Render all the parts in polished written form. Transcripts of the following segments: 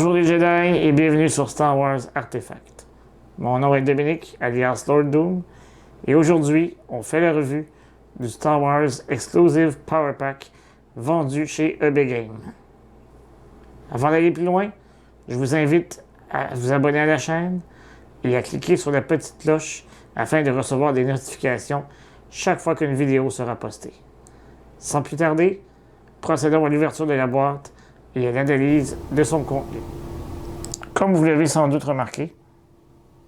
Bonjour les Jedi et bienvenue sur Star Wars Artefact. Mon nom est Dominique, alias Lord Doom, et aujourd'hui, on fait la revue du Star Wars Exclusive Power Pack vendu chez EB Games. Avant d'aller plus loin, je vous invite à vous abonner à la chaîne et à cliquer sur la petite cloche afin de recevoir des notifications chaque fois qu'une vidéo sera postée. Sans plus tarder, procédons à l'ouverture de la boîte et à l'analyse de son contenu. Comme vous l'avez sans doute remarqué,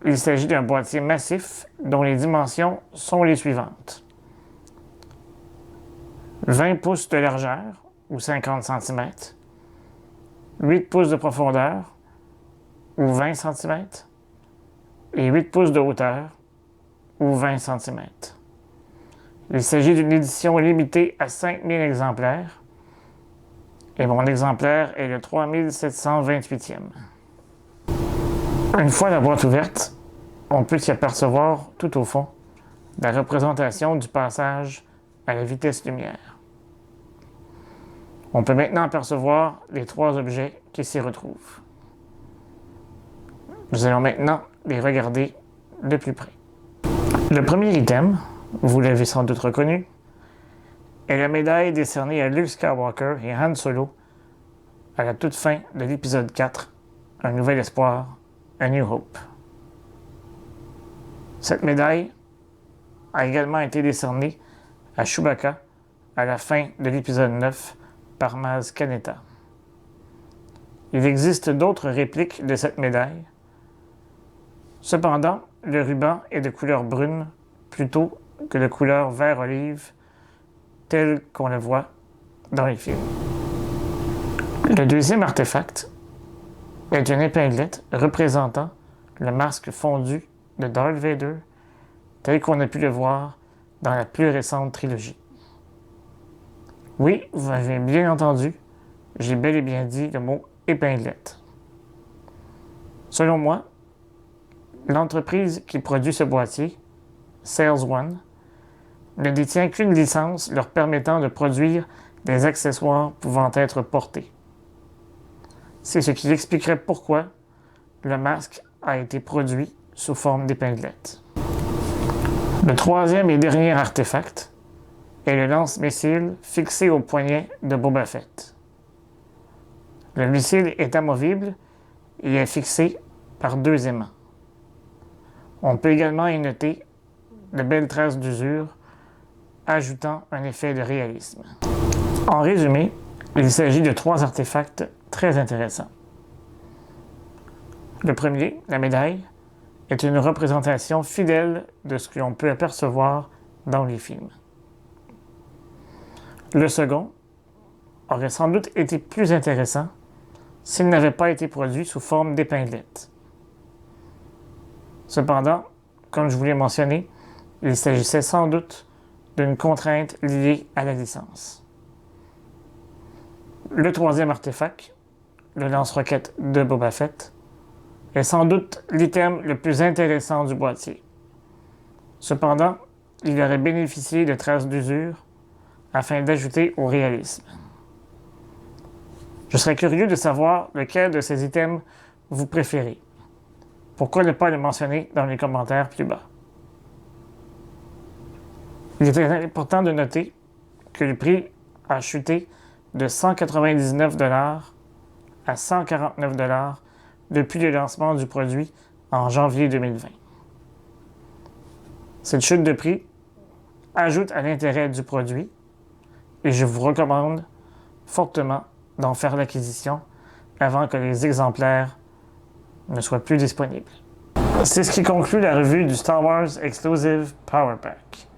il s'agit d'un boîtier massif dont les dimensions sont les suivantes. 20 pouces de largeur, ou 50 cm, 8 pouces de profondeur, ou 20 cm, et 8 pouces de hauteur, ou 20 cm. Il s'agit d'une édition limitée à 5000 exemplaires, et mon exemplaire est le 3728e. Une fois la boîte ouverte, on peut s'y apercevoir tout au fond la représentation du passage à la vitesse lumière. On peut maintenant apercevoir les trois objets qui s'y retrouvent. Nous allons maintenant les regarder de plus près. Le premier item, vous l'avez sans doute reconnu, est la médaille décernée à Luke Skywalker et Han Solo à la toute fin de l'épisode 4, Un Nouvel Espoir, A New Hope. Cette médaille a également été décernée à Chewbacca à la fin de l'épisode 9 par Maz Kanata. Il existe d'autres répliques de cette médaille. Cependant, le ruban est de couleur brune plutôt que de couleur vert olive tel qu'on le voit dans les films. Le deuxième artefact est une épinglette représentant le masque fondu de Darth Vader tel qu'on a pu le voir dans la plus récente trilogie. Oui, vous avez bien entendu, j'ai bel et bien dit le mot épinglette. Selon moi, l'entreprise qui produit ce boîtier, Sales One, ne détient qu'une licence leur permettant de produire des accessoires pouvant être portés. C'est ce qui expliquerait pourquoi le masque a été produit sous forme d'épinglette. Le troisième et dernier artefact est le lance-missile fixé au poignet de Boba Fett. Le missile est amovible et est fixé par deux aimants. On peut également y noter de belles traces d'usure, ajoutant un effet de réalisme. En résumé, il s'agit de trois artefacts très intéressants. Le premier, la médaille, est une représentation fidèle de ce que l'on peut apercevoir dans les films. Le second aurait sans doute été plus intéressant s'il n'avait pas été produit sous forme d'épinglette. Cependant, comme je vous l'ai mentionné, il s'agissait sans doute d'une contrainte liée à la licence. Le troisième artefact, le lance-roquette de Boba Fett, est sans doute l'item le plus intéressant du boîtier. Cependant, il aurait bénéficié de traces d'usure afin d'ajouter au réalisme. Je serais curieux de savoir lequel de ces items vous préférez. Pourquoi ne pas le mentionner dans les commentaires plus bas? Il est important de noter que le prix a chuté de 199 $ à 149 $ depuis le lancement du produit en janvier 2020. Cette chute de prix ajoute à l'intérêt du produit et je vous recommande fortement d'en faire l'acquisition avant que les exemplaires ne soient plus disponibles. C'est ce qui conclut la revue du Star Wars Exclusive Power Pack.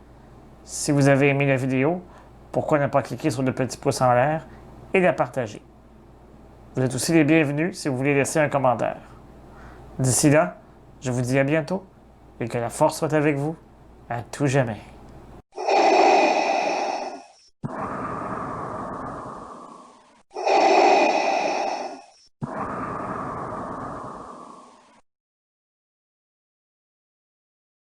Si vous avez aimé la vidéo, pourquoi ne pas cliquer sur le petit pouce en l'air et la partager. Vous êtes aussi les bienvenus si vous voulez laisser un commentaire. D'ici là, je vous dis à bientôt et que la force soit avec vous à tout jamais.